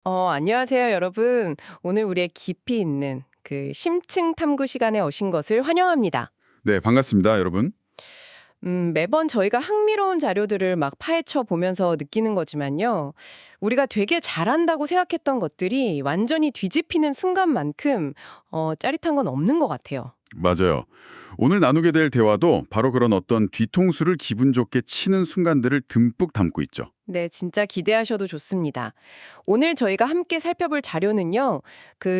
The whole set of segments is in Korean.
안녕하세요, 여러분. 오늘 우리의 깊이 있는 심층 탐구 시간에 오신 것을 환영합니다. 네, 반갑습니다, 여러분. 매번 저희가 흥미로운 자료들을 막 파헤쳐 보면서 느끼는 거지만요. 우리가 되게 잘한다고 생각했던 것들이 완전히 뒤집히는 순간만큼 짜릿한 건 없는 것 같아요. 맞아요. 오늘 나누게 될 대화도 바로 그런 어떤 뒤통수를 기분 좋게 치는 순간들을 듬뿍 담고 있죠. 네, 진짜 기대하셔도 좋습니다. 오늘 저희가 함께 살펴볼 자료는요,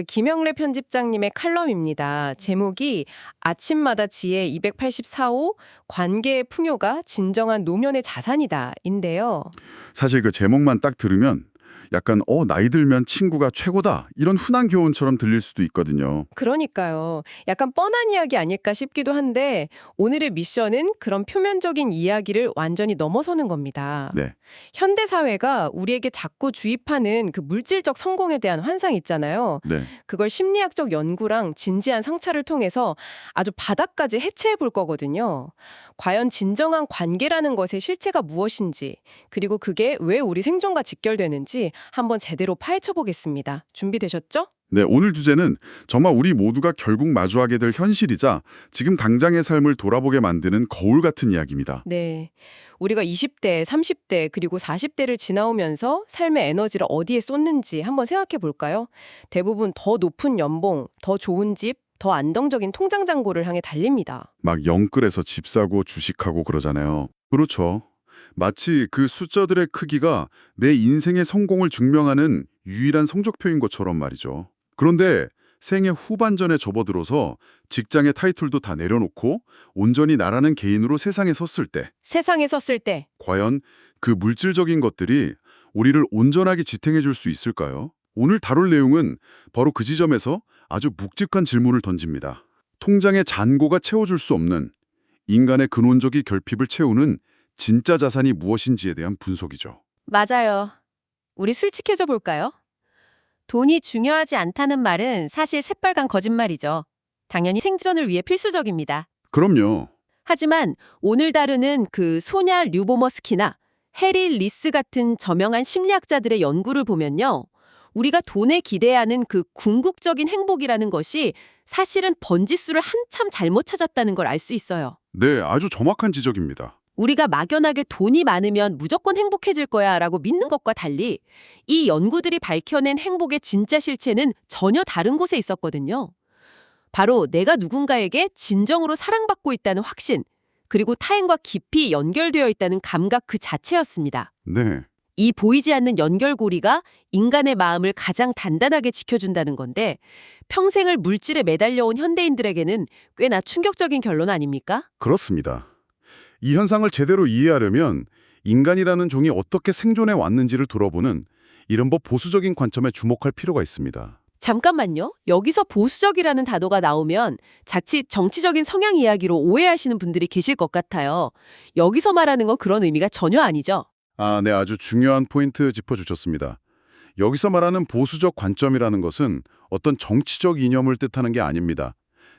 김영래 편집장님의 칼럼입니다. 제목이 아침마다 지혜 284호 관계의 풍요가 진정한 노면의 자산이다인데요. 사실 그 제목만 딱 들으면 약간 나이 들면 친구가 최고다 이런 흔한 교훈처럼 들릴 수도 있거든요. 그러니까요. 약간 뻔한 이야기 아닐까 싶기도 한데 오늘의 미션은 그런 표면적인 이야기를 완전히 넘어서는 겁니다. 네, 현대 사회가 우리에게 자꾸 주입하는 그 물질적 성공에 대한 환상 있잖아요. 네. 그걸 심리학적 연구랑 진지한 성찰을 통해서 아주 바닥까지 해체해 볼 거거든요. 과연 진정한 관계라는 것의 실체가 무엇인지, 그리고 그게 왜 우리 생존과 직결되는지 한번 제대로 파헤쳐 보겠습니다. 준비되셨죠? 네, 오늘 주제는 정말 우리 모두가 결국 마주하게 될 현실이자 지금 당장의 삶을 돌아보게 만드는 거울 같은 이야기입니다. 네. 우리가 20대, 30대, 그리고 40대를 지나오면서 삶의 에너지를 어디에 쏟는지 한번 생각해 볼까요? 대부분 더 높은 연봉, 더 좋은 집, 더 안정적인 통장 잔고를 향해 달립니다. 막 영끌해서 집 사고 주식하고 그러잖아요. 그렇죠. 마치 그 숫자들의 크기가 내 인생의 성공을 증명하는 유일한 성적표인 것처럼 말이죠. 그런데 생애 후반전에 접어들어서 직장의 타이틀도 다 내려놓고 온전히 나라는 개인으로 세상에 섰을 때 세상에 섰을 때 과연 그 물질적인 것들이 우리를 온전하게 지탱해 줄 수 있을까요? 오늘 다룰 내용은 바로 그 지점에서 아주 묵직한 질문을 던집니다. 통장의 잔고가 채워줄 수 없는 인간의 근원적인 결핍을 채우는 진짜 자산이 무엇인지에 대한 분석이죠. 맞아요. 우리 솔직해져 볼까요? 돈이 중요하지 않다는 말은 사실 새빨간 거짓말이죠. 당연히 생존을 위해 필수적입니다. 그럼요. 하지만 오늘 다루는 그 소냐 류보머스키나 해리 리스 같은 저명한 심리학자들의 연구를 보면요. 우리가 돈에 기대하는 그 궁극적인 행복이라는 것이 사실은 번지수를 한참 잘못 찾았다는 걸 알 수 있어요. 네, 아주 정확한 지적입니다. 우리가 막연하게 돈이 많으면 무조건 행복해질 거야 라고 믿는 것과 달리 이 연구들이 밝혀낸 행복의 진짜 실체는 전혀 다른 곳에 있었거든요. 바로 내가 누군가에게 진정으로 사랑받고 있다는 확신, 그리고 타인과 깊이 연결되어 있다는 감각 그 자체였습니다. 네, 이 보이지 않는 연결고리가 인간의 마음을 가장 단단하게 지켜준다는 건데 평생을 물질에 매달려온 현대인들에게는 꽤나 충격적인 결론 아닙니까? 그렇습니다. 이 현상을 제대로 이해하려면 인간이라는 종이 어떻게 생존해 왔는지를 돌아보는 이른바 보수적인 관점에 주목할 필요가 있습니다. 잠깐만요. 여기서 보수적이라는 단어가 나오면 자칫 정치적인 성향 이야기로 오해하시는 분들이 계실 것 같아요. 여기서 말하는 건 그런 의미가 전혀 아니죠. 아, 네, 아주 중요한 포인트 짚어주셨습니다. 여기서 말하는 보수적 관점이라는 것은 어떤 정치적 이념을 뜻하는 게 아닙니다.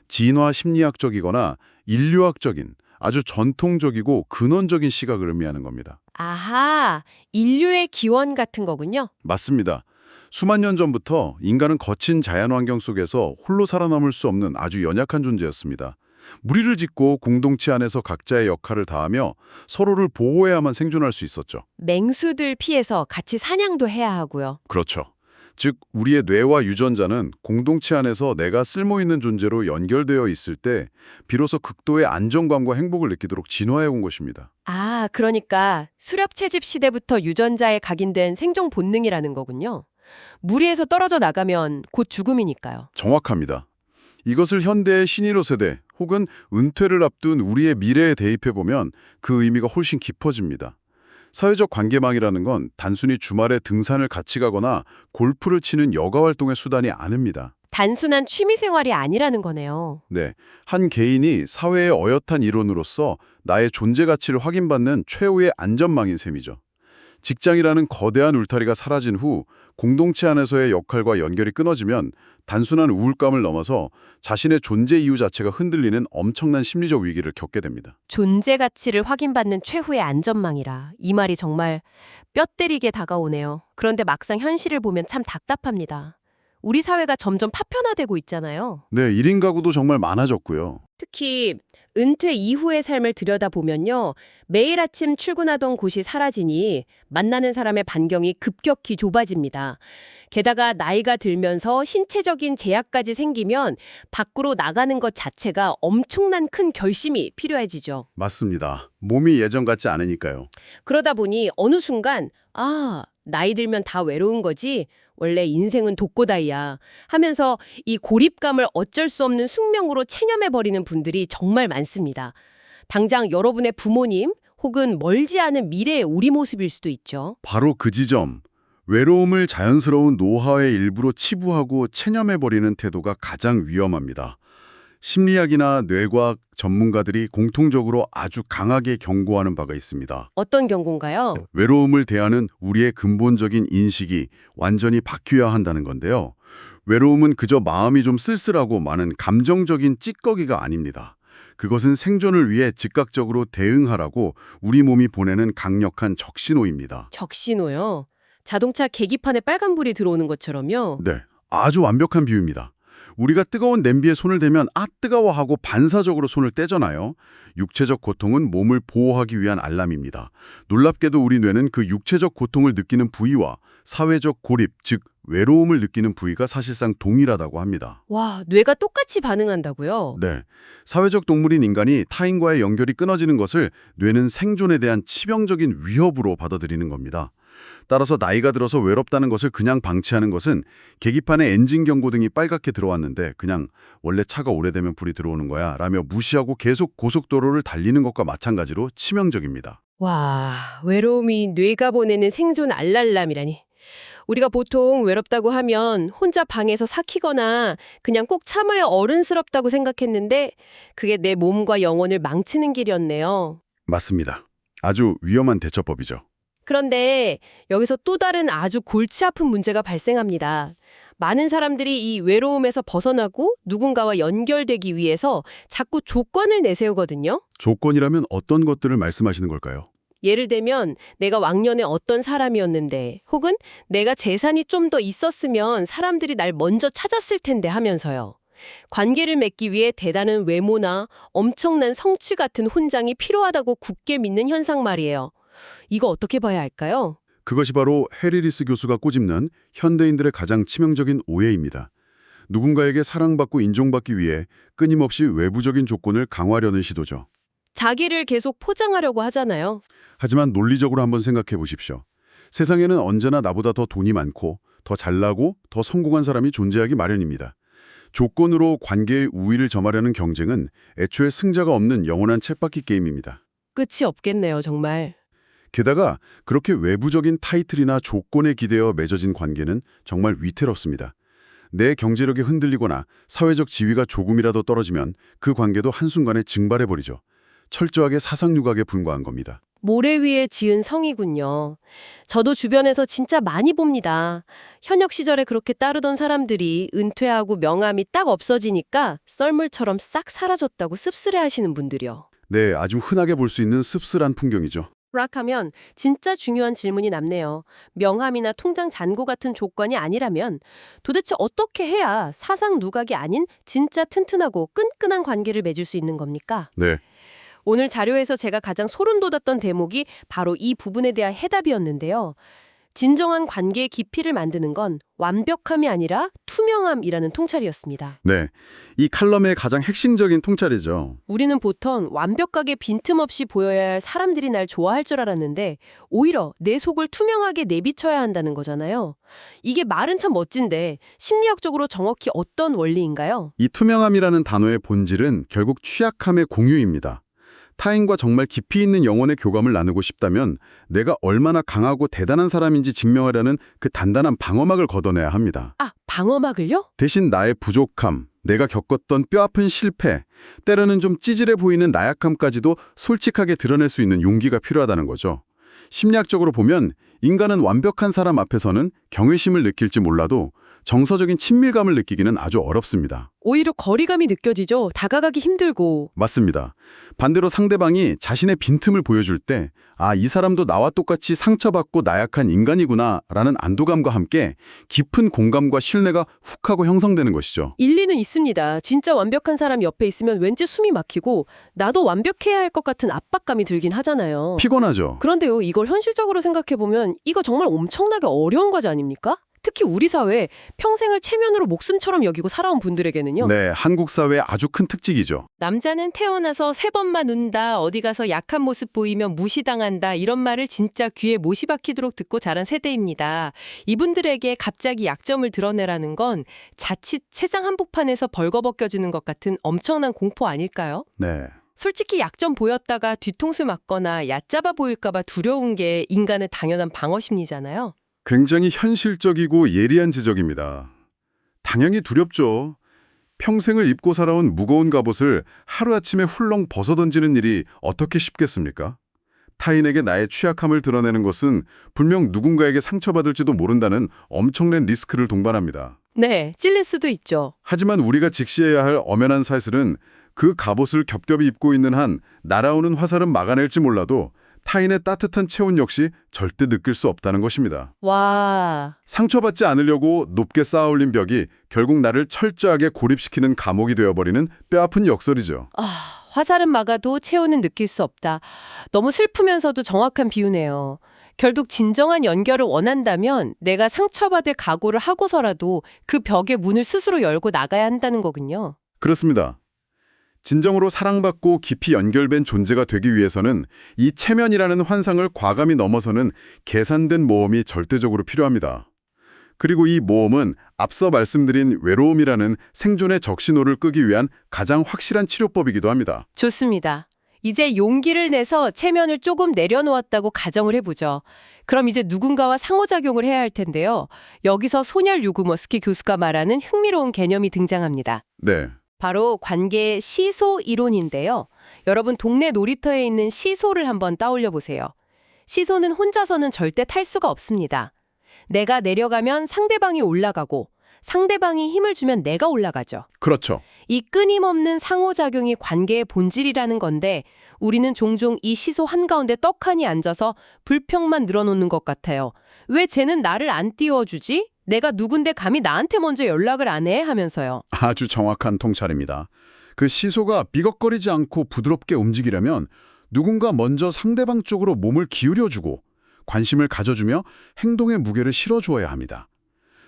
진화 심리학적이거나 인류학적인 아주 전통적이고 근원적인 시각을 의미하는 겁니다. 아하, 인류의 기원 같은 거군요. 맞습니다. 수만 년 전부터 인간은 거친 자연환경 속에서 홀로 살아남을 수 없는 아주 연약한 존재였습니다. 무리를 짓고 공동체 안에서 각자의 역할을 다하며 서로를 보호해야만 생존할 수 있었죠. 맹수들 피해서 같이 사냥도 해야 하고요. 그렇죠. 즉 우리의 뇌와 유전자는 공동체 안에서 내가 쓸모있는 존재로 연결되어 있을 때 비로소 극도의 안정감과 행복을 느끼도록 진화해 온 것입니다. 아, 그러니까 수렵 채집 시대부터 유전자에 각인된 생존 본능이라는 거군요. 무리에서 떨어져 나가면 곧 죽음이니까요. 정확합니다. 이것을 현대의 신의로 세대 혹은 은퇴를 앞둔 우리의 미래에 대입해보면 그 의미가 훨씬 깊어집니다. 사회적 관계망이라는 건 단순히 주말에 등산을 같이 가거나 골프를 치는 여가 활동의 수단이 아닙니다. 단순한 취미 생활이 아니라는 거네요. 네, 한 개인이 사회의 어엿한 일원으로서 나의 존재 가치를 확인받는 최후의 안전망인 셈이죠. 직장이라는 거대한 울타리가 사라진 후 공동체 안에서의 역할과 연결이 끊어지면 단순한 우울감을 넘어서 자신의 존재 이유 자체가 흔들리는 엄청난 심리적 위기를 겪게 됩니다. 존재 가치를 확인받는 최후의 안전망이라 이 말이 정말 뼈 때리게 다가오네요. 그런데 막상 현실을 보면 참 답답합니다. 우리 사회가 점점 파편화되고 있잖아요. 네, 1인 가구도 정말 많아졌고요. 특히 은퇴 이후의 삶을 들여다보면요. 매일 아침 출근하던 곳이 사라지니 만나는 사람의 반경이 급격히 좁아집니다. 게다가 나이가 들면서 신체적인 제약까지 생기면 밖으로 나가는 것 자체가 엄청난 큰 결심이 필요해지죠. 맞습니다. 몸이 예전 같지 않으니까요. 그러다 보니 어느 순간 나이 들면 다 외로운 거지. 원래 인생은 독고다이야 하면서 이 고립감을 어쩔 수 없는 숙명으로 체념해버리는 분들이 정말 많습니다. 당장 여러분의 부모님 혹은 멀지 않은 미래의 우리 모습일 수도 있죠. 바로 그 지점, 외로움을 자연스러운 노화의 일부로 치부하고 체념해버리는 태도가 가장 위험합니다. 심리학이나 뇌과학 전문가들이 공통적으로 아주 강하게 경고하는 바가 있습니다. 어떤 경고인가요? 외로움을 대하는 우리의 근본적인 인식이 완전히 바뀌어야 한다는 건데요. 외로움은 그저 마음이 좀 쓸쓸하고 많은 감정적인 찌꺼기가 아닙니다. 그것은 생존을 위해 즉각적으로 대응하라고 우리 몸이 보내는 강력한 적신호입니다. 적신호요? 자동차 계기판에 빨간불이 들어오는 것처럼요? 네, 아주 완벽한 비유입니다. 우리가 뜨거운 냄비에 손을 대면 아 뜨거워 하고 반사적으로 손을 떼잖아요. 육체적 고통은 몸을 보호하기 위한 알람입니다. 놀랍게도 우리 뇌는 그 육체적 고통을 느끼는 부위와 사회적 고립, 즉 외로움을 느끼는 부위가 사실상 동일하다고 합니다. 와, 뇌가 똑같이 반응한다고요? 네, 사회적 동물인 인간이 타인과의 연결이 끊어지는 것을 뇌는 생존에 대한 치명적인 위협으로 받아들이는 겁니다. 따라서 나이가 들어서 외롭다는 것을 그냥 방치하는 것은 계기판에 엔진 경고등이 빨갛게 들어왔는데 그냥 원래 차가 오래되면 불이 들어오는 거야 라며 무시하고 계속 고속도로를 달리는 것과 마찬가지로 치명적입니다. 와, 외로움이 뇌가 보내는 생존 알랄람이라니. 우리가 보통 외롭다고 하면 혼자 방에서 삭히거나 그냥 꼭 참아야 어른스럽다고 생각했는데 그게 내 몸과 영혼을 망치는 길이었네요. 맞습니다. 아주 위험한 대처법이죠. 그런데 여기서 또 다른 아주 골치 아픈 문제가 발생합니다. 많은 사람들이 이 외로움에서 벗어나고 누군가와 연결되기 위해서 자꾸 조건을 내세우거든요. 조건이라면 어떤 것들을 말씀하시는 걸까요? 예를 들면 내가 왕년에 어떤 사람이었는데 혹은 내가 재산이 좀 더 있었으면 사람들이 날 먼저 찾았을 텐데 하면서요. 관계를 맺기 위해 대단한 외모나 엄청난 성취 같은 훈장이 필요하다고 굳게 믿는 현상 말이에요. 이거 어떻게 봐야 할까요? 그것이 바로 헤리리스 교수가 꼬집는 현대인들의 가장 치명적인 오해입니다. 누군가에게 사랑받고 인정받기 위해 끊임없이 외부적인 조건을 강화하려는 시도죠. 자기를 계속 포장하려고 하잖아요. 하지만 논리적으로 한번 생각해 보십시오. 세상에는 언제나 나보다 더 돈이 많고 더 잘나고 더 성공한 사람이 존재하기 마련입니다. 조건으로 관계의 우위를 점하려는 경쟁은 애초에 승자가 없는 영원한 쳇바퀴 게임입니다. 끝이 없겠네요, 정말. 게다가 그렇게 외부적인 타이틀이나 조건에 기대어 맺어진 관계는 정말 위태롭습니다. 내 경제력이 흔들리거나 사회적 지위가 조금이라도 떨어지면 그 관계도 한순간에 증발해버리죠. 철저하게 사상유각에 불과한 겁니다. 모래 위에 지은 성이군요. 저도 주변에서 진짜 많이 봅니다. 현역 시절에 그렇게 따르던 사람들이 은퇴하고 명함이 딱 없어지니까 썰물처럼 싹 사라졌다고 씁쓸해하시는 분들이요. 네, 아주 흔하게 볼 수 있는 씁쓸한 풍경이죠. 하면 진짜 중요한 질문이 남네요. 명함이나 통장 잔고 같은 조건이 아니라면 도대체 어떻게 해야 사상 누각이 아닌 진짜 튼튼하고 끈끈한 관계를 맺을 수 있는 겁니까? 네, 오늘 자료에서 제가 가장 소름 돋았던 대목이 바로 이 부분에 대한 해답이었는데요. 진정한 관계의 깊이를 만드는 건 완벽함이 아니라 투명함이라는 통찰이었습니다. 네. 이 칼럼의 가장 핵심적인 통찰이죠. 우리는 보통 완벽하게 빈틈없이 보여야 할 사람들이 날 좋아할 줄 알았는데 오히려 내 속을 투명하게 내비쳐야 한다는 거잖아요. 이게 말은 참 멋진데 심리학적으로 정확히 어떤 원리인가요? 이 투명함이라는 단어의 본질은 결국 취약함의 공유입니다. 타인과 정말 깊이 있는 영혼의 교감을 나누고 싶다면 내가 얼마나 강하고 대단한 사람인지 증명하려는 그 단단한 방어막을 걷어내야 합니다. 아, 방어막을요? 대신 나의 부족함, 내가 겪었던 뼈아픈 실패, 때로는 좀 찌질해 보이는 나약함까지도 솔직하게 드러낼 수 있는 용기가 필요하다는 거죠. 심리학적으로 보면 인간은 완벽한 사람 앞에서는 경외심을 느낄지 몰라도 정서적인 친밀감을 느끼기는 아주 어렵습니다. 오히려 거리감이 느껴지죠. 다가가기 힘들고. 맞습니다. 반대로 상대방이 자신의 빈틈을 보여줄 때, 아, 이 사람도 나와 똑같이 상처받고 나약한 인간이구나 라는 안도감과 함께 깊은 공감과 신뢰가 훅 하고 형성되는 것이죠. 일리는 있습니다. 진짜 완벽한 사람 옆에 있으면 왠지 숨이 막히고 나도 완벽해야 할 것 같은 압박감이 들긴 하잖아요. 피곤하죠. 그런데요, 이걸 현실적으로 생각해보면 이거 정말 엄청나게 어려운 과제 아닙니까? 특히 우리 사회 평생을 체면으로 목숨처럼 여기고 살아온 분들에게는요. 네, 한국 사회의 아주 큰 특징이죠. 남자는 태어나서 3번만 운다, 어디 가서 약한 모습 보이면 무시당한다, 이런 말을 진짜 귀에 못이 박히도록 듣고 자란 세대입니다. 이분들에게 갑자기 약점을 드러내라는 건 자칫 세상 한복판에서 벌거벗겨지는 것 같은 엄청난 공포 아닐까요? 네. 솔직히 약점 보였다가 뒤통수 맞거나 얕잡아 보일까 봐 두려운 게 인간의 당연한 방어 심리잖아요. 굉장히 현실적이고 예리한 지적입니다. 당연히 두렵죠. 평생을 입고 살아온 무거운 갑옷을 하루아침에 훌렁 벗어던지는 일이 어떻게 쉽겠습니까? 타인에게 나의 취약함을 드러내는 것은 분명 누군가에게 상처받을지도 모른다는 엄청난 리스크를 동반합니다. 네, 찔릴 수도 있죠. 하지만 우리가 직시해야 할 엄연한 사실은 그 갑옷을 겹겹이 입고 있는 한 날아오는 화살은 막아낼지 몰라도 타인의 따뜻한 체온 역시 절대 느낄 수 없다는 것입니다. 와, 상처받지 않으려고 높게 쌓아올린 벽이 결국 나를 철저하게 고립시키는 감옥이 되어버리는 뼈아픈 역설이죠. 화살은 막아도 체온은 느낄 수 없다. 너무 슬프면서도 정확한 비유네요. 결국 진정한 연결을 원한다면 내가 상처받을 각오를 하고서라도 그 벽의 문을 스스로 열고 나가야 한다는 거군요. 그렇습니다. 진정으로 사랑받고 깊이 연결된 존재가 되기 위해서는 이 체면이라는 환상을 과감히 넘어서는 계산된 모험이 절대적으로 필요합니다. 그리고 이 모험은 앞서 말씀드린 외로움이라는 생존의 적신호를 끄기 위한 가장 확실한 치료법이기도 합니다. 좋습니다. 이제 용기를 내서 체면을 조금 내려놓았다고 가정을 해보죠. 그럼 이제 누군가와 상호작용을 해야 할 텐데요. 여기서 손열 유구머스키 교수가 말하는 흥미로운 개념이 등장합니다. 네. 바로 관계의 시소 이론인데요. 여러분 동네 놀이터에 있는 시소를 한번 떠올려 보세요. 시소는 혼자서는 절대 탈 수가 없습니다. 내가 내려가면 상대방이 올라가고 상대방이 힘을 주면 내가 올라가죠. 그렇죠. 이 끊임없는 상호작용이 관계의 본질이라는 건데 우리는 종종 이 시소 한가운데 떡하니 앉아서 불평만 늘어놓는 것 같아요. 왜 쟤는 나를 안 띄워주지? 내가 누군데 감히 나한테 먼저 연락을 안 해? 하면서요. 아주 정확한 통찰입니다. 그 시소가 삐걱거리지 않고 부드럽게 움직이려면 누군가 먼저 상대방 쪽으로 몸을 기울여주고 관심을 가져주며 행동의 무게를 실어주어야 합니다.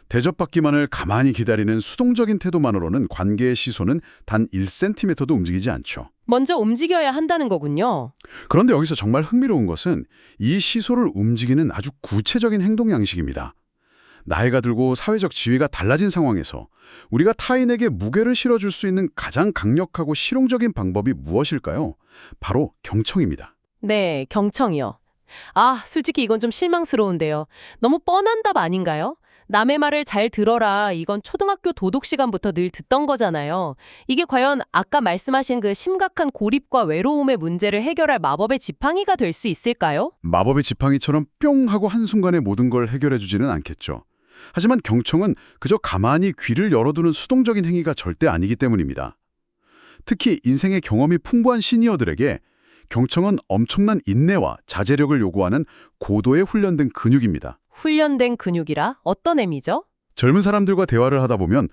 대접받기만을 가만히 기다리는 수동적인 태도만으로는 관계의 시소는 단 1cm도 움직이지 않죠. 먼저 움직여야 한다는 거군요. 그런데 여기서 정말 흥미로운 것은 이 시소를 움직이는 아주 구체적인 행동 양식입니다. 나이가 들고 사회적 지위가 달라진 상황에서 우리가 타인에게 무게를 실어줄 수 있는 가장 강력하고 실용적인 방법이 무엇일까요? 바로 경청입니다. 네, 경청이요. 아, 솔직히 이건 좀 실망스러운데요. 너무 뻔한 답 아닌가요? 남의 말을 잘 들어라. 이건 초등학교 도덕 시간부터 늘 듣던 거잖아요. 이게 과연 아까 말씀하신 그 심각한 고립과 외로움의 문제를 해결할 마법의 지팡이가 될 수 있을까요? 마법의 지팡이처럼 뿅 하고 한순간에 모든 걸 해결해 주지는 않겠죠. 하지만 경청은 그저 가만히 귀를 열어두는 수동적인 행위가 절대 아니기 때문입니다. 특히 인생의 경험이 풍부한 시니어들에게 경청은 엄청난 인내와 자제력을 요구하는 고도의 훈련된 근육입니다. 훈련된 근육이라 어떤 의미죠? 젊은 사람들과 대화를 하다 보면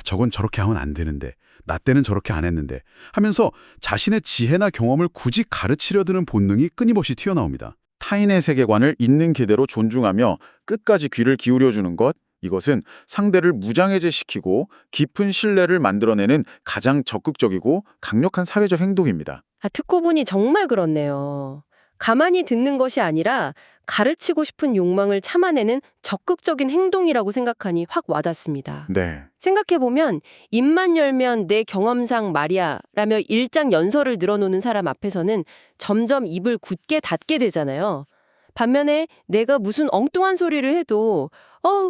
저건 저렇게 하면 안 되는데, 나 때는 저렇게 안 했는데 하면서 자신의 지혜나 경험을 굳이 가르치려 드는 본능이 끊임없이 튀어나옵니다. 타인의 세계관을 있는 그대로 존중하며 끝까지 귀를 기울여주는 것, 이것은 상대를 무장해제시키고 깊은 신뢰를 만들어내는 가장 적극적이고 강력한 사회적 행동입니다. 듣고 보니 정말 그렇네요. 가만히 듣는 것이 아니라 가르치고 싶은 욕망을 참아내는 적극적인 행동이라고 생각하니 확 와닿습니다. 네. 생각해보면 입만 열면 내 경험상 말이야 라며 일장연설을 늘어놓는 사람 앞에서는 점점 입을 굳게 닫게 되잖아요. 반면에 내가 무슨 엉뚱한 소리를 해도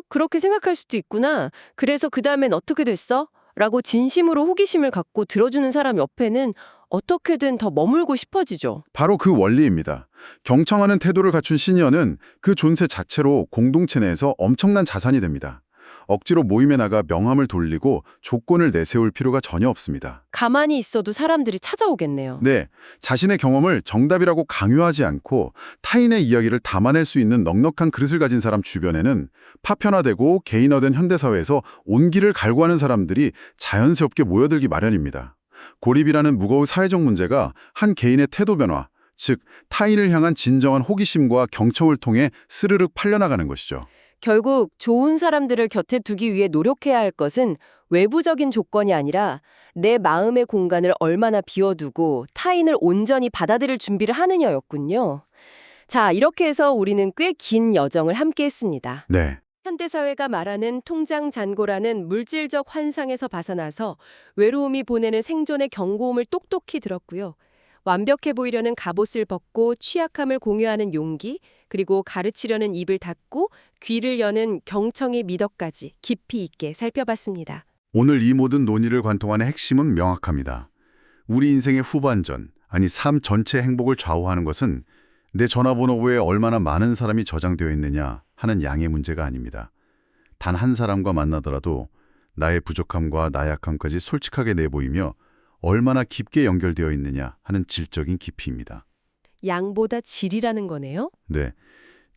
그렇게 생각할 수도 있구나. 그래서 그 다음엔 어떻게 됐어? 라고 진심으로 호기심을 갖고 들어주는 사람 옆에는 어떻게든 더 머물고 싶어지죠. 바로 그 원리입니다. 경청하는 태도를 갖춘 시니어는 그 존재 자체로 공동체 내에서 엄청난 자산이 됩니다. 억지로 모임에 나가 명함을 돌리고 조건을 내세울 필요가 전혀 없습니다. 가만히 있어도 사람들이 찾아오겠네요. 네, 자신의 경험을 정답이라고 강요하지 않고 타인의 이야기를 담아낼 수 있는 넉넉한 그릇을 가진 사람 주변에는 파편화되고 개인화된 현대사회에서 온기를 갈구하는 사람들이 자연스럽게 모여들기 마련입니다. 고립이라는 무거운 사회적 문제가 한 개인의 태도 변화, 즉 타인을 향한 진정한 호기심과 경청을 통해 스르륵 팔려나가는 것이죠. 결국 좋은 사람들을 곁에 두기 위해 노력해야 할 것은 외부적인 조건이 아니라 내 마음의 공간을 얼마나 비워두고 타인을 온전히 받아들일 준비를 하느냐였군요. 자, 이렇게 해서 우리는 꽤 긴 여정을 함께 했습니다. 네. 현대사회가 말하는 통장 잔고라는 물질적 환상에서 벗어나서 외로움이 보내는 생존의 경고음을 똑똑히 들었고요. 완벽해 보이려는 갑옷을 벗고 취약함을 공유하는 용기, 그리고 가르치려는 입을 닫고 귀를 여는 경청의 미덕까지 깊이 있게 살펴봤습니다. 오늘 이 모든 논의를 관통하는 핵심은 명확합니다. 우리 인생의 후반전, 아니 삶 전체 행복을 좌우하는 것은 내 전화번호부에 얼마나 많은 사람이 저장되어 있느냐 하는 양의 문제가 아닙니다. 단 한 사람과 만나더라도 나의 부족함과 나약함까지 솔직하게 내보이며 얼마나 깊게 연결되어 있느냐 하는 질적인 깊이입니다. 양보다 질이라는 거네요. 네,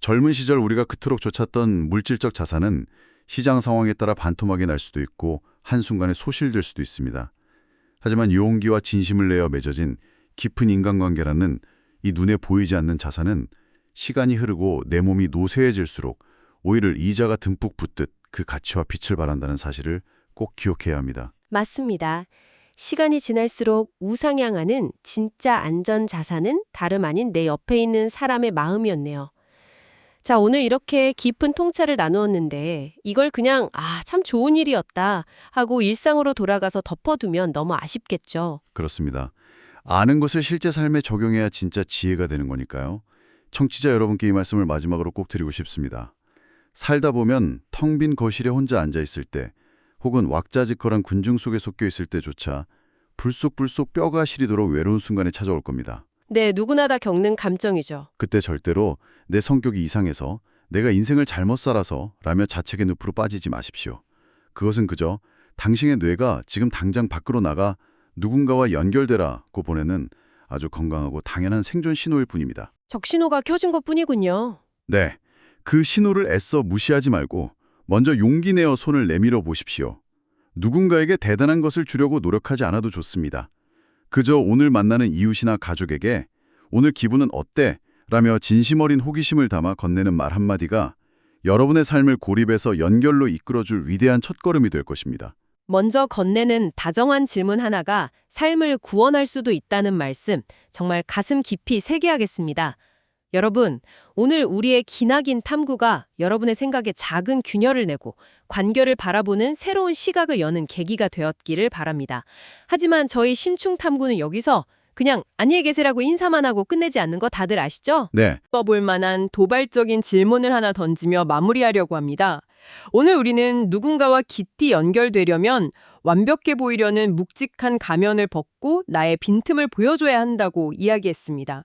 젊은 시절 우리가 그토록 좇았던 물질적 자산은 시장 상황에 따라 반토막이 날 수도 있고 한순간에 소실될 수도 있습니다. 하지만 용기와 진심을 내어 맺어진 깊은 인간관계라는 이 눈에 보이지 않는 자산은 시간이 흐르고 내 몸이 노쇠해질수록 오히려 이자가 듬뿍 붙듯 그 가치와 빛을 발한다는 사실을 꼭 기억해야 합니다. 맞습니다. 시간이 지날수록 우상향하는 진짜 안전 자산은 다름 아닌 내 옆에 있는 사람의 마음이었네요. 자, 오늘 이렇게 깊은 통찰을 나누었는데 이걸 그냥 참 좋은 일이었다 하고 일상으로 돌아가서 덮어두면 너무 아쉽겠죠. 그렇습니다. 아는 것을 실제 삶에 적용해야 진짜 지혜가 되는 거니까요. 청취자 여러분께 이 말씀을 마지막으로 꼭 드리고 싶습니다. 살다 보면 텅 빈 거실에 혼자 앉아있을 때 혹은 왁자지껄한 군중 속에 섞여 있을 때조차 불쑥불쑥 뼈가 시리도록 외로운 순간이 찾아올 겁니다. 네, 누구나 다 겪는 감정이죠. 그때 절대로 내 성격이 이상해서 내가 인생을 잘못 살아서 라며 자책의 늪으로 빠지지 마십시오. 그것은 그저 당신의 뇌가 지금 당장 밖으로 나가 누군가와 연결되라고 보내는 아주 건강하고 당연한 생존 신호일 뿐입니다. 적신호가 켜진 것뿐이군요. 네, 그 신호를 애써 무시하지 말고 먼저 용기 내어 손을 내밀어 보십시오. 누군가에게 대단한 것을 주려고 노력하지 않아도 좋습니다. 그저 오늘 만나는 이웃이나 가족에게 오늘 기분은 어때? 라며 진심 어린 호기심을 담아 건네는 말 한마디가 여러분의 삶을 고립에서 연결로 이끌어줄 위대한 첫걸음이 될 것입니다. 먼저 건네는 다정한 질문 하나가 삶을 구원할 수도 있다는 말씀, 정말 가슴 깊이 새겨야겠습니다. 여러분, 오늘 우리의 기나긴 탐구가 여러분의 생각에 작은 균열을 내고 관계를 바라보는 새로운 시각을 여는 계기가 되었기를 바랍니다. 하지만 저희 심층 탐구는 여기서 그냥 안녕히 계세라고 인사만 하고 끝내지 않는 거 다들 아시죠? 네, 볼 만한 도발적인 질문을 하나 던지며 마무리하려고 합니다. 오늘 우리는 누군가와 깊이 연결되려면 완벽해 보이려는 묵직한 가면을 벗고 나의 빈틈을 보여줘야 한다고 이야기했습니다.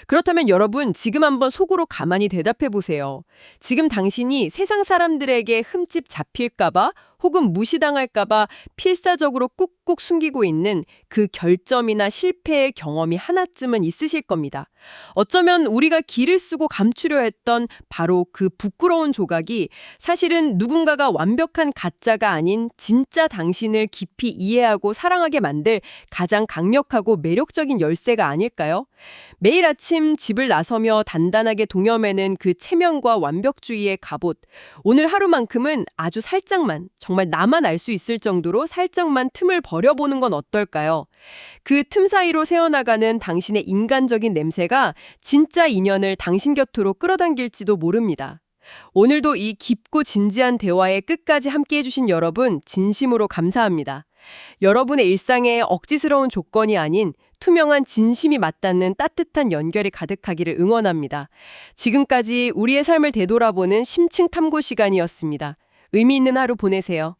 그렇다면 여러분 지금 한번 속으로 가만히 대답해 보세요. 지금 당신이 세상 사람들에게 흠집 잡힐까봐 혹은 무시당할까봐 필사적으로 꾹꾹 숨기고 있는 그 결점이나 실패의 경험이 하나쯤은 있으실 겁니다. 어쩌면 우리가 기를 쓰고 감추려 했던 바로 그 부끄러운 조각이 사실은 누군가가 완벽한 가짜가 아닌 진짜 당신을 깊이 이해하고 사랑하게 만들 가장 강력하고 매력적인 열쇠가 아닐까요? 매일 아침 집을 나서며 단단하게 동여매는 그 체면과 완벽주의의 갑옷. 오늘 하루만큼은 아주 살짝만, 정말 나만 알 수 있을 정도로 살짝만 틈을 버려보는 건 어떨까요? 그 틈 사이로 새어나가는 당신의 인간적인 냄새가 진짜 인연을 당신 곁으로 끌어당길지도 모릅니다. 오늘도 이 깊고 진지한 대화에 끝까지 함께해 주신 여러분 진심으로 감사합니다. 여러분의 일상에 억지스러운 조건이 아닌 투명한 진심이 맞닿는 따뜻한 연결이 가득하기를 응원합니다. 지금까지 우리의 삶을 되돌아보는 심층 탐구 시간이었습니다. 의미 있는 하루 보내세요.